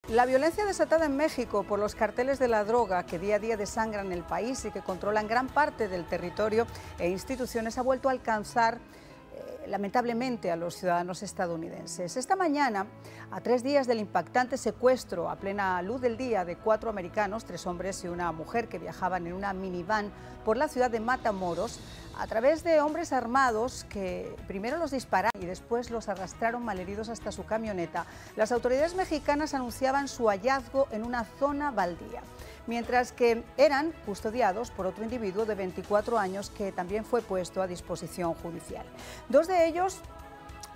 La violencia desatada en México por los carteles de la droga que día a día desangran el país y que controlan gran parte del territorio e instituciones ha vuelto a alcanzar lamentablemente a los ciudadanos estadounidenses. Esta mañana, a 3 días del impactante secuestro a plena luz del día de 4 americanos, 3 hombres y una mujer que viajaban en una minivan por la ciudad de Matamoros, a través de hombres armados que primero los dispararon y después los arrastraron malheridos hasta su camioneta, las autoridades mexicanas anunciaban su hallazgo en una zona baldía, mientras que eran custodiados por otro individuo de 24 años que también fue puesto a disposición judicial. 2 de ellos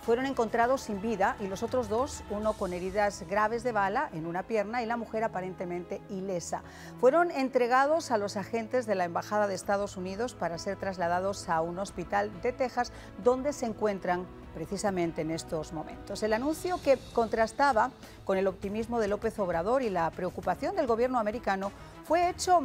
fueron encontrados sin vida y los otros 2, uno con heridas graves de bala en una pierna y la mujer aparentemente ilesa. Fueron entregados a los agentes de la Embajada de Estados Unidos para ser trasladados a un hospital de Texas, donde se encuentran precisamente en estos momentos. El anuncio, que contrastaba con el optimismo de López Obrador y la preocupación del gobierno americano, fue hecho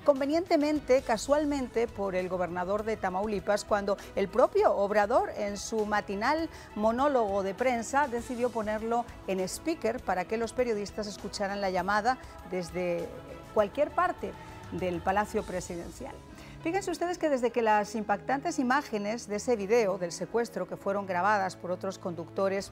convenientemente, casualmente, por el gobernador de Tamaulipas, cuando el propio Obrador, en su matinal monólogo de prensa, decidió ponerlo en speaker para que los periodistas escucharan la llamada desde cualquier parte del Palacio Presidencial. Fíjense ustedes que desde que las impactantes imágenes de ese video del secuestro, que fueron grabadas por otros conductores,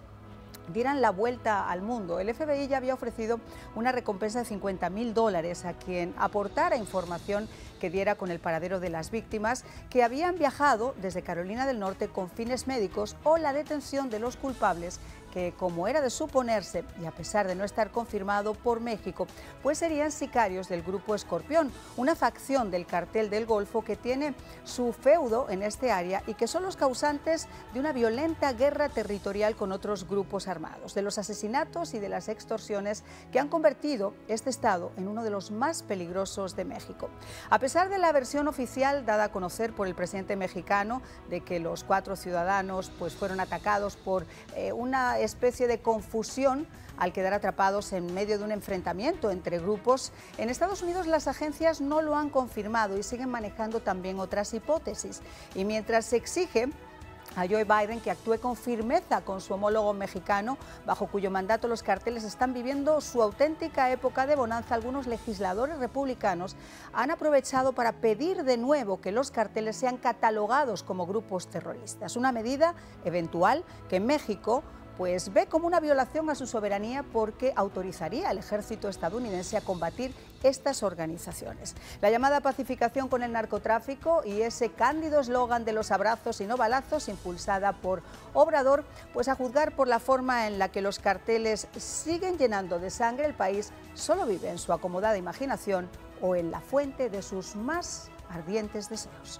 dieran la vuelta al mundo, el FBI ya había ofrecido una recompensa de $50.000 a quien aportara información que diera con el paradero de las víctimas que habían viajado desde Carolina del Norte con fines médicos, o la detención de los culpables que, como era de suponerse y a pesar de no estar confirmado por México, pues serían sicarios del Grupo Escorpión, una facción del Cartel del Golfo que tiene su feudo en este área y que son los causantes de una violenta guerra territorial con otros grupos armados, de los asesinatos y de las extorsiones que han convertido este estado en uno de los más peligrosos de México. A pesar de la versión oficial dada a conocer por el presidente mexicano de que los 4 ciudadanos pues fueron atacados por una especie de confusión al quedar atrapados en medio de un enfrentamiento entre grupos, en Estados Unidos las agencias no lo han confirmado y siguen manejando también otras hipótesis. Y mientras se exige a Joe Biden que actúe con firmeza con su homólogo mexicano, bajo cuyo mandato los carteles están viviendo su auténtica época de bonanza, algunos legisladores republicanos han aprovechado para pedir de nuevo que los carteles sean catalogados como grupos terroristas, una medida eventual que México pues ve como una violación a su soberanía, porque autorizaría al ejército estadounidense a combatir estas organizaciones. La llamada pacificación con el narcotráfico y ese cándido eslogan de los abrazos y no balazos, impulsada por Obrador, pues a juzgar por la forma en la que los carteles siguen llenando de sangre el país, solo vive en su acomodada imaginación o en la fuente de sus más ardientes deseos.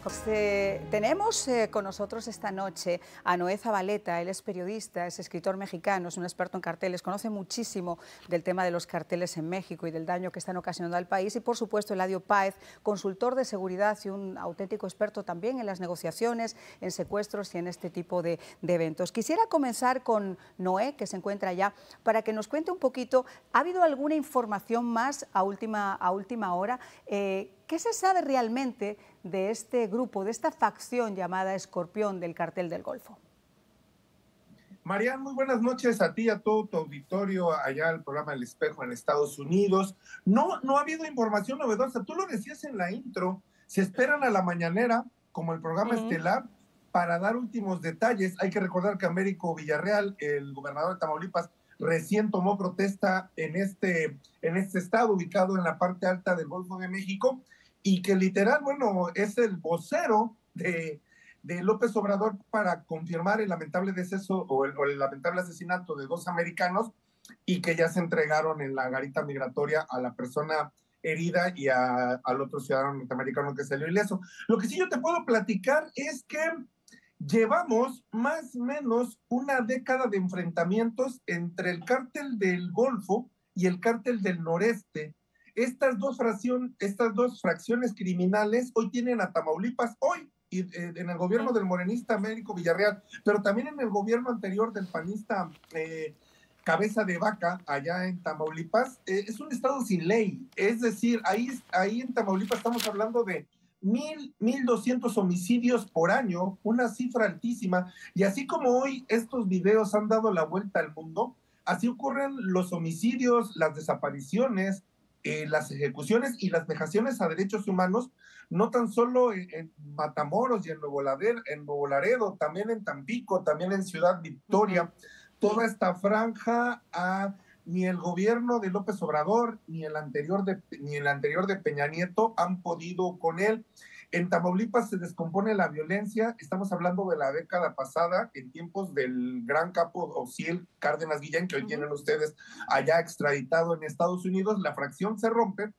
Tenemos con nosotros esta noche a Noé Zabaleta. Él es periodista, es escritor mexicano, es un experto en carteles, conoce muchísimo del tema de los carteles en México y del daño que están ocasionando al país, y por supuesto Eladio Páez, consultor de seguridad y un auténtico experto también en las negociaciones, en secuestros y en este tipo de eventos. Quisiera comenzar con Noé, que se encuentra allá, para que nos cuente un poquito. ¿Ha habido alguna información más a última hora? ¿Qué se sabe realmente de este grupo, de esta facción llamada Escorpión del Cartel del Golfo? Marian, muy buenas noches a ti y a todo tu auditorio allá al programa El Espejo en Estados Unidos. No ha habido información novedosa. Tú lo decías en la intro, se esperan a la mañanera, como el programa estelar, para dar últimos detalles. Hay que recordar que Américo Villarreal, el gobernador de Tamaulipas, recién tomó protesta en este estado ubicado en la parte alta del Golfo de México, y que literal, bueno, es el vocero de López Obrador para confirmar el lamentable deceso o el lamentable asesinato de 2 americanos, y que ya se entregaron en la garita migratoria a la persona herida y al otro ciudadano norteamericano que salió ileso. Lo que sí yo te puedo platicar es que llevamos más o menos una década de enfrentamientos entre el cártel del Golfo y el cártel del Noreste. Estas dos fracciones criminales hoy tienen a Tamaulipas, hoy en el gobierno del morenista Américo Villarreal, pero también en el gobierno anterior del panista Cabeza de Vaca, allá en Tamaulipas. Es un estado sin ley, es decir, ahí en Tamaulipas estamos hablando de 1,200 homicidios por año, una cifra altísima, y así como hoy estos videos han dado la vuelta al mundo, Así ocurren los homicidios, las desapariciones, las ejecuciones y las vejaciones a derechos humanos, no tan solo en Matamoros y en Nuevo Laredo, también en Tampico, también en Ciudad Victoria. Toda esta franja, ni el gobierno de López Obrador ni el anterior de Peña Nieto han podido con él. En Tamaulipas se descompone la violencia. Estamos hablando de la década pasada, en tiempos del gran capo Ociel Cárdenas Guillén, que hoy tienen ustedes allá extraditado en Estados Unidos. La fracción se rompe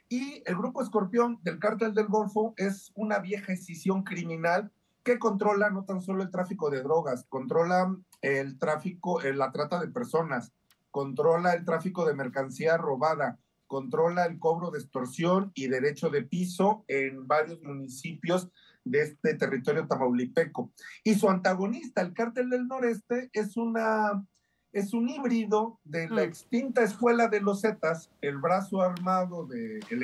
y el Grupo Escorpión del Cártel del Golfo es una vieja escisión criminal que controla no tan solo el tráfico de drogas, controla el tráfico, la trata de personas, controla el tráfico de mercancía robada, controla el cobro de extorsión y derecho de piso en varios municipios de este territorio tamaulipeco. Y su antagonista, el Cártel del Noreste, es un híbrido de la extinta Escuela de los Zetas, el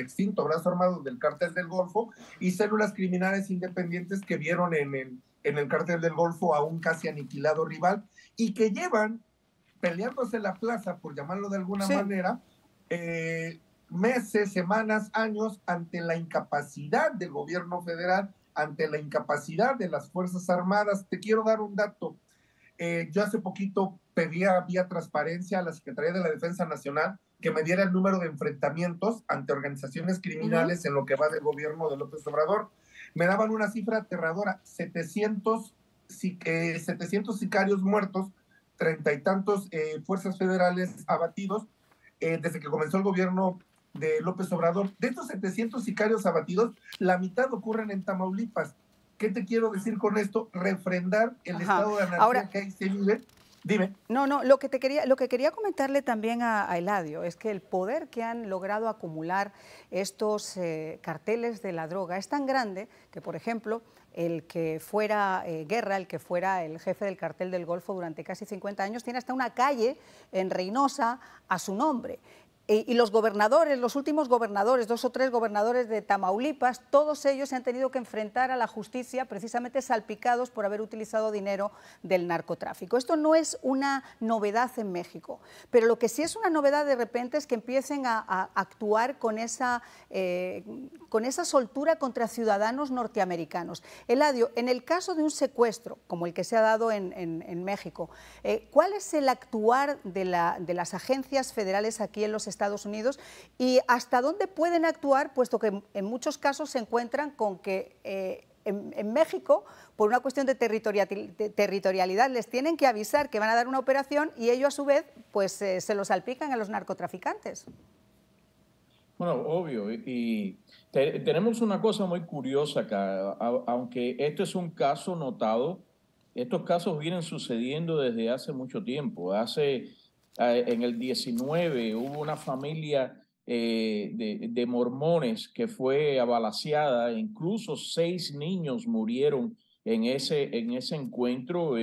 extinto brazo armado del Cártel del Golfo, y células criminales independientes que vieron en el Cártel del Golfo a un casi aniquilado rival y que llevan peleándose la plaza, por llamarlo de alguna manera, meses, semanas, años, ante la incapacidad del gobierno federal, ante la incapacidad de las Fuerzas Armadas. Te quiero dar un dato. Yo hace poquito pedía vía transparencia a la Secretaría de la Defensa Nacional que me diera el número de enfrentamientos ante organizaciones criminales en lo que va del gobierno de López Obrador. Me daban una cifra aterradora: 700 sicarios muertos, 30 y tantos fuerzas federales abatidos desde que comenzó el gobierno de López Obrador. De estos 700 sicarios abatidos, la mitad ocurren en Tamaulipas. ¿Qué te quiero decir con esto? Refrendar el estado de anarquía que ahí se vive. Dime. No, lo que quería comentarle también a Eladio es que el poder que han logrado acumular estos carteles de la droga es tan grande que, por ejemplo, el que fuera Guerra, el que fuera el jefe del Cartel del Golfo durante casi 50 años, tiene hasta una calle en Reynosa a su nombre. Y los gobernadores, los últimos gobernadores, 2 o 3 gobernadores de Tamaulipas, todos ellos se han tenido que enfrentar a la justicia precisamente salpicados por haber utilizado dinero del narcotráfico. Esto no es una novedad en México, pero lo que sí es una novedad de repente es que empiecen a actuar con esa soltura contra ciudadanos norteamericanos. Eladio, en el caso de un secuestro, como el que se ha dado en México, ¿cuál es el actuar de las agencias federales aquí en los Estados Unidos y hasta dónde pueden actuar, puesto que en muchos casos se encuentran con que en México, por una cuestión de territorialidad, les tienen que avisar que van a dar una operación y ellos a su vez pues se los salpican a los narcotraficantes? Bueno, obvio, y tenemos una cosa muy curiosa acá, aunque esto es un caso notado, estos casos vienen sucediendo desde hace mucho tiempo. En el 19 hubo una familia de mormones que fue abalaceada, incluso 6 niños murieron en ese encuentro.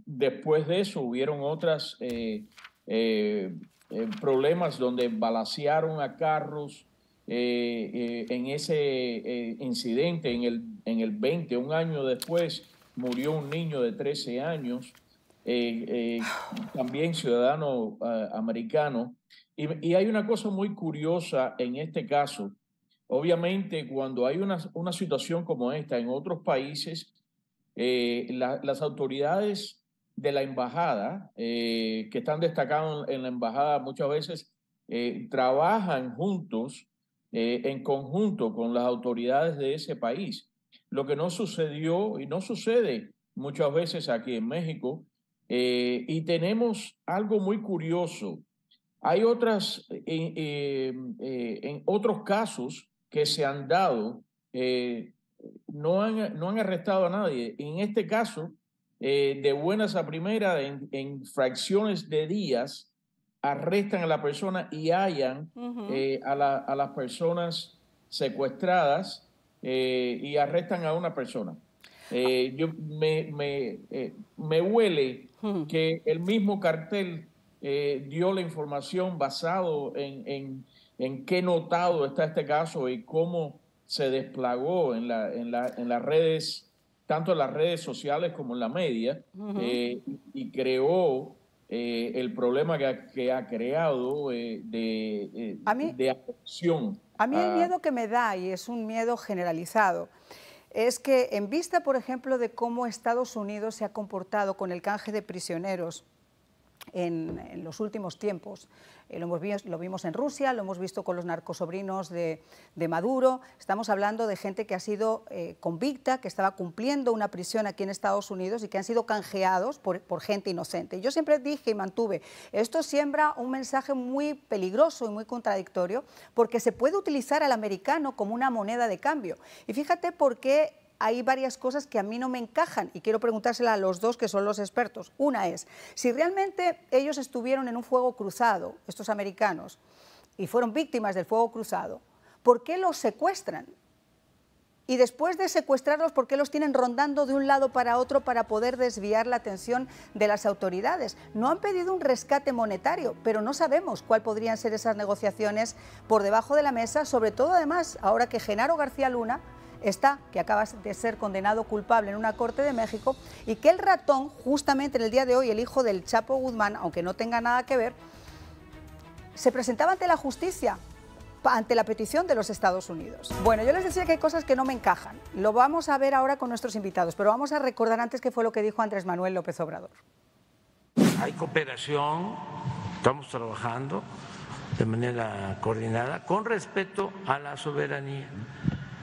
Después de eso hubieron otras problemas donde balacearon a carros. En ese incidente, en el 20, un año después, murió un niño de 13 años. También ciudadano americano. Y hay una cosa muy curiosa en este caso. Obviamente, cuando hay una situación como esta en otros países, las autoridades de la embajada, que están destacados en la embajada, muchas veces trabajan juntos, en conjunto con las autoridades de ese país. Lo que no sucedió y no sucede muchas veces aquí en México. Y tenemos algo muy curioso. Hay en otros casos que se han dado, no han arrestado a nadie. En este caso, de buenas a primeras, en fracciones de días, arrestan a la persona y hallan a las personas secuestradas y arrestan a una persona. Me huele que el mismo cartel dio la información basado en qué notado está este caso y cómo se desplagó en las redes tanto en las redes sociales como en la media, y creó el problema que ha creado de adopción. A mí el miedo que me da, y es un miedo generalizado, es que en vista, por ejemplo, de cómo Estados Unidos se ha comportado con el canje de prisioneros en los últimos tiempos. Lo vimos en Rusia, lo hemos visto con los narcosobrinos de Maduro. Estamos hablando de gente que ha sido convicta, que estaba cumpliendo una prisión aquí en Estados Unidos y que han sido canjeados por gente inocente. Yo siempre dije y mantuve, esto siembra un mensaje muy peligroso y muy contradictorio, porque se puede utilizar al americano como una moneda de cambio. Y fíjate por qué hay varias cosas que a mí no me encajan y quiero preguntársela a los dos que son los expertos. Una es, si realmente ellos estuvieron en un fuego cruzado, estos americanos, y fueron víctimas del fuego cruzado, ¿por qué los secuestran? Y después de secuestrarlos, ¿por qué los tienen rondando de un lado para otro para poder desviar la atención de las autoridades? No han pedido un rescate monetario, pero no sabemos cuál podrían ser esas negociaciones por debajo de la mesa, sobre todo además ahora que Genaro García Luna que acaba de ser condenado culpable en una corte de México, y que el ratón, justamente en el día de hoy, el hijo del Chapo Guzmán, aunque no tenga nada que ver, se presentaba ante la justicia, ante la petición de los Estados Unidos. Bueno, yo les decía que hay cosas que no me encajan. Lo vamos a ver ahora con nuestros invitados, pero vamos a recordar antes qué fue lo que dijo Andrés Manuel López Obrador. Hay cooperación, estamos trabajando de manera coordinada, con respeto a la soberanía.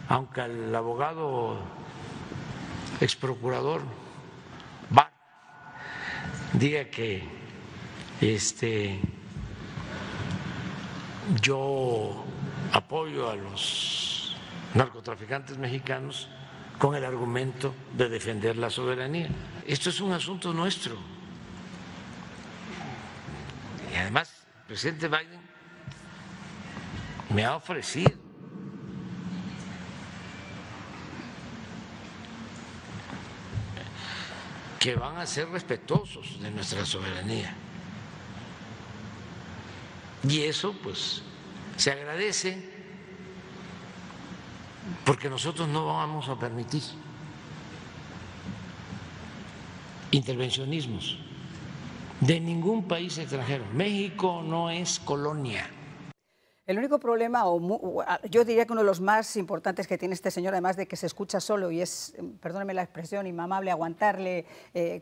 Aunque el abogado exprocurador Barr diga que yo apoyo a los narcotraficantes mexicanos con el argumento de defender la soberanía. Esto es un asunto nuestro. Y además, el presidente Biden me ha ofrecido que van a ser respetuosos de nuestra soberanía. Y eso, pues, se agradece, porque nosotros no vamos a permitir intervencionismos de ningún país extranjero. México no es colonia. El único problema, yo diría que uno de los más importantes que tiene este señor, además de que se escucha solo y es, perdóneme la expresión, inmamable aguantarle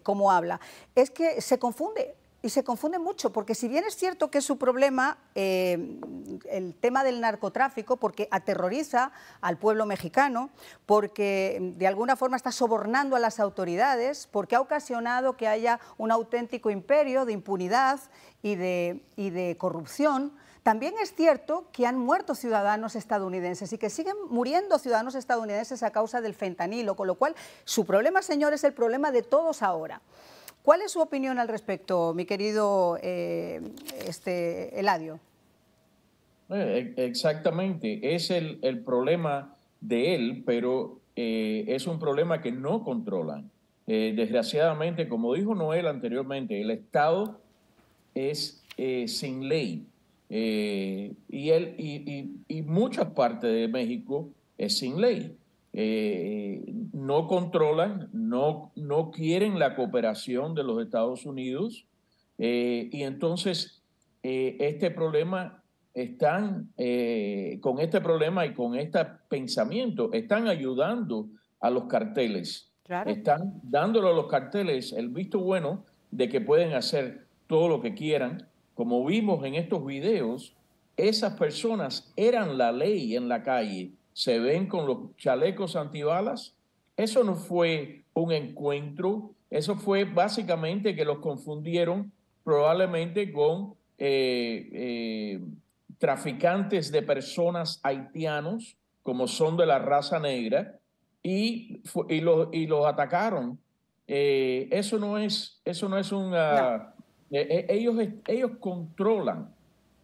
cómo habla, es que se confunde. Y se confunde mucho, porque si bien es cierto que es su problema el tema del narcotráfico, porque aterroriza al pueblo mexicano, porque de alguna forma está sobornando a las autoridades, porque ha ocasionado que haya un auténtico imperio de impunidad y de corrupción, también es cierto que han muerto ciudadanos estadounidenses y que siguen muriendo ciudadanos estadounidenses a causa del fentanilo, con lo cual su problema, señor, es el problema de todos ahora. ¿Cuál es su opinión al respecto, mi querido Eladio? Exactamente, es el problema de él, pero es un problema que no controlan. Desgraciadamente, como dijo Noel anteriormente, el Estado es sin ley. Y muchas partes de México es sin ley. No controlan, no quieren la cooperación de los Estados Unidos, y entonces este problema con este problema y con este pensamiento están ayudando a los carteles. Claro. Están dándole a los carteles el visto bueno de que pueden hacer todo lo que quieran. Como vimos en estos videos, esas personas eran la ley en la calle. Se ven con los chalecos antibalas. Eso no fue un encuentro, eso fue básicamente que los confundieron probablemente con traficantes de personas haitianos, como son de la raza negra, y los atacaron. Eso no es una... Ellos controlan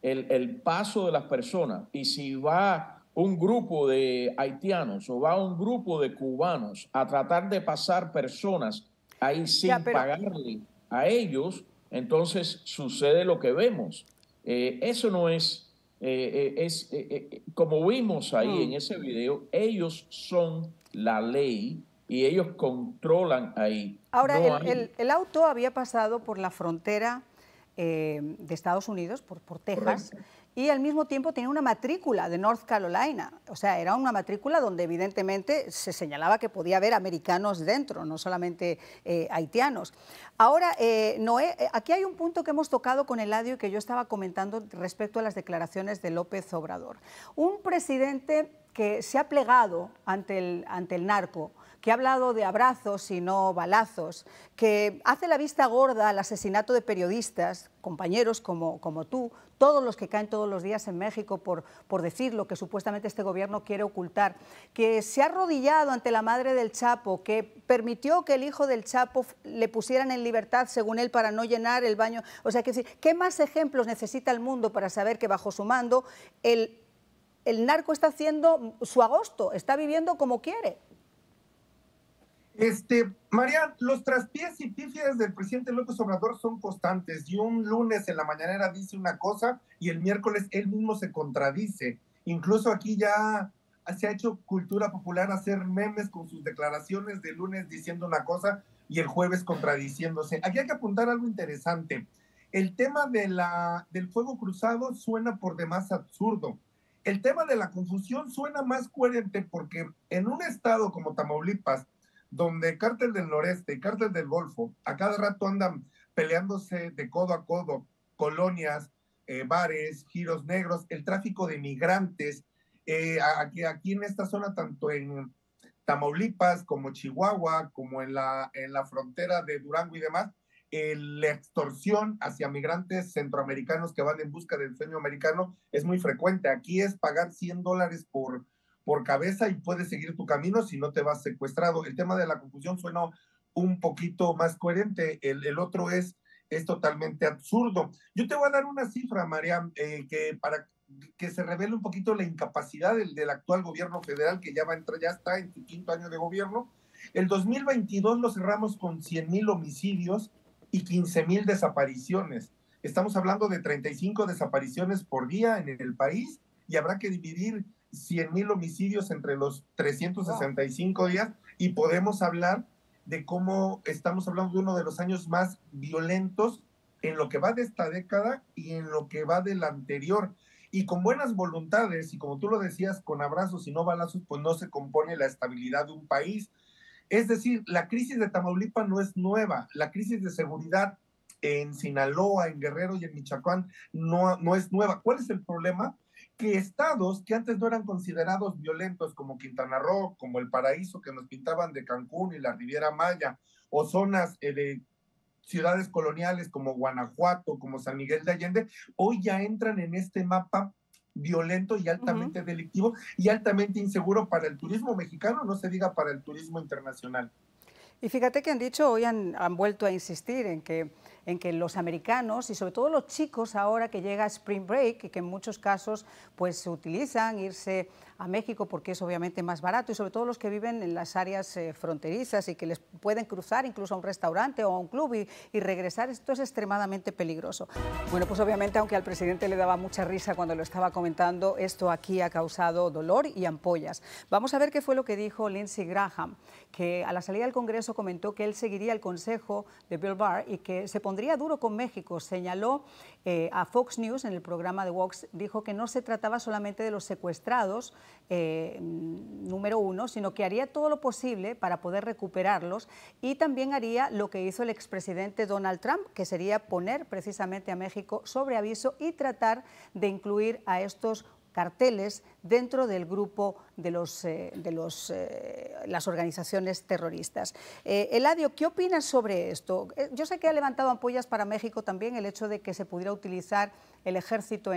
el paso de las personas, y si va un grupo de haitianos o va un grupo de cubanos a tratar de pasar personas ahí sin pagarle a ellos, entonces sucede lo que vemos. Eso no es, como vimos ahí en ese video, ellos son la ley y ellos controlan ahí. Ahora, No el auto había pasado por la frontera de Estados Unidos, por Texas, correcto, y al mismo tiempo tenía una matrícula de North Carolina. O sea, era una matrícula donde evidentemente se señalaba que podía haber americanos dentro, no solamente haitianos. Ahora, Noé, aquí hay un punto que hemos tocado con Eladio y que yo estaba comentando respecto a las declaraciones de López Obrador. Un presidente que se ha plegado ante el narco, que ha hablado de abrazos y no balazos, que hace la vista gorda al asesinato de periodistas, compañeros como tú, todos los que caen todos los días en México por decir lo que supuestamente este gobierno quiere ocultar, que se ha arrodillado ante la madre del Chapo, que permitió que el hijo del Chapo le pusieran en libertad, según él, para no llenar el baño. O sea, ¿qué más ejemplos necesita el mundo para saber que bajo su mando el narco está haciendo su agosto, está viviendo como quiere? Marian, los traspiés y pifias del presidente López Obrador son constantes, y un lunes en la mañanera dice una cosa y el miércoles él mismo se contradice. Incluso aquí ya se ha hecho cultura popular hacer memes con sus declaraciones de lunes diciendo una cosa y el jueves contradiciéndose. Aquí hay que apuntar algo interesante. El tema del fuego cruzado suena por demás absurdo. El tema de la confusión suena más coherente porque en un estado como Tamaulipas, donde Cártel del Noreste y Cártel del Golfo a cada rato andan peleándose de codo a codo, colonias, bares, giros negros, el tráfico de migrantes, aquí en esta zona, tanto en Tamaulipas como Chihuahua, como en la frontera de Durango y demás, la extorsión hacia migrantes centroamericanos que van en busca del sueño americano es muy frecuente. Aquí es pagar $100 por cabeza y puedes seguir tu camino si no te vas secuestrado. El tema de la confusión suena un poquito más coherente, el otro es totalmente absurdo. Yo te voy a dar una cifra, María, que para que se revele un poquito la incapacidad del actual gobierno federal, que ya está en su 5º año de gobierno. El 2022 lo cerramos con 100,000 homicidios y 15,000 desapariciones. Estamos hablando de 35 desapariciones por día en el país, y habrá que dividir 100,000 homicidios entre los 365 días y podemos hablar de cómo estamos hablando de uno de los años más violentos en lo que va de esta década y en lo que va de la anterior. Y con buenas voluntades, y como tú lo decías, con abrazos y no balazos, pues no se compone la estabilidad de un país. Es decir, la crisis de Tamaulipas no es nueva, la crisis de seguridad en Sinaloa, en Guerrero y en Michoacán no es nueva. ¿Cuál es el problema? Que estados que antes no eran considerados violentos, como Quintana Roo, como El Paraíso, que nos pintaban de Cancún y la Riviera Maya, o zonas de ciudades coloniales como Guanajuato, como San Miguel de Allende, hoy ya entran en este mapa violento y altamente delictivo y altamente inseguro para el turismo mexicano, no se diga para el turismo internacional. Y fíjate que han dicho, hoy han vuelto a insistir en que los americanos y sobre todo los chicos ahora que llega Spring Break y que en muchos casos pues utilizan irse a México porque es obviamente más barato, y sobre todo los que viven en las áreas fronterizas y que les pueden cruzar incluso a un restaurante o a un club y regresar, esto es extremadamente peligroso. Bueno, pues obviamente, aunque al presidente le daba mucha risa cuando lo estaba comentando, esto aquí ha causado dolor y ampollas. Vamos a ver qué fue lo que dijo Lindsey Graham, que a la salida del Congreso comentó que él seguiría el consejo de Bill Barr y que se pondría duro con México. Señaló a Fox News en el programa de Vox, dijo que no se trataba solamente de los secuestrados, número uno, sino que haría todo lo posible para poder recuperarlos, y también haría lo que hizo el expresidente Donald Trump, que sería poner precisamente a México sobre aviso y tratar de incluir a estos carteles dentro del grupo de las organizaciones terroristas. Eladio, ¿qué opinas sobre esto? Yo sé que ha levantado ampollas para México también el hecho de que se pudiera utilizar el ejército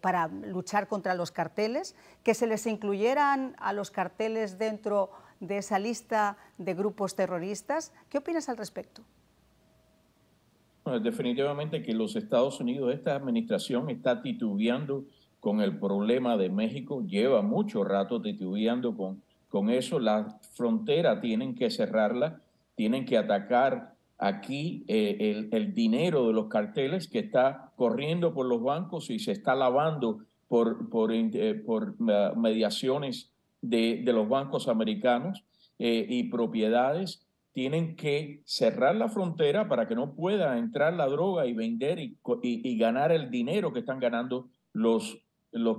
para luchar contra los carteles, que se les incluyeran a los carteles dentro de esa lista de grupos terroristas. ¿Qué opinas al respecto? Bueno, definitivamente que los Estados Unidos, esta administración está titubeando con el problema de México, lleva mucho rato titubeando con eso. La frontera tienen que cerrarla, tienen que atacar aquí el dinero de los carteles que está corriendo por los bancos y se está lavando por mediaciones de los bancos americanos. y propiedades, tienen que cerrar la frontera para que no pueda entrar la droga y vender y ganar el dinero que están ganando los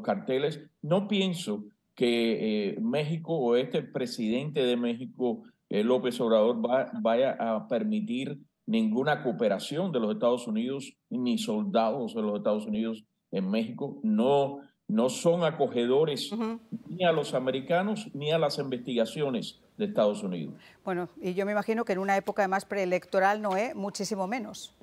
carteles. No pienso que México o este presidente de México, López Obrador, vaya a permitir ninguna cooperación de los Estados Unidos ni soldados de los Estados Unidos en México. No son acogedores ni a los americanos ni a las investigaciones de Estados Unidos. Bueno, y yo me imagino que en una época además preelectoral, Noé, muchísimo menos.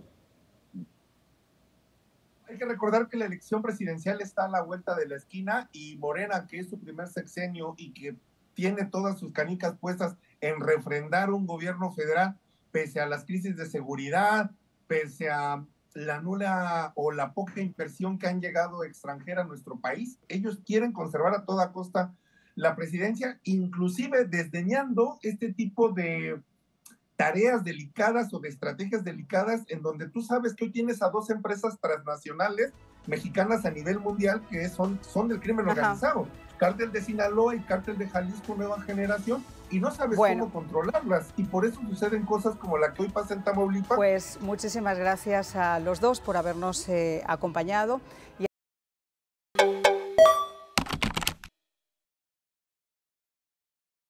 Hay que recordar que la elección presidencial está a la vuelta de la esquina y Morena, que es su primer sexenio y que tiene todas sus canicas puestas en refrendar un gobierno federal, pese a las crisis de seguridad, pese a la nula o la poca inversión que han llegado extranjera a nuestro país, ellos quieren conservar a toda costa la presidencia, inclusive desdeñando este tipo de tareas delicadas o de estrategias delicadas en donde tú sabes que hoy tienes a dos empresas transnacionales mexicanas a nivel mundial que son del crimen organizado, Cártel de Sinaloa y Cártel de Jalisco Nueva Generación, y no sabes cómo controlarlas, y por eso suceden cosas como la que hoy pasa en Tamaulipas. Pues muchísimas gracias a los dos por habernos acompañado.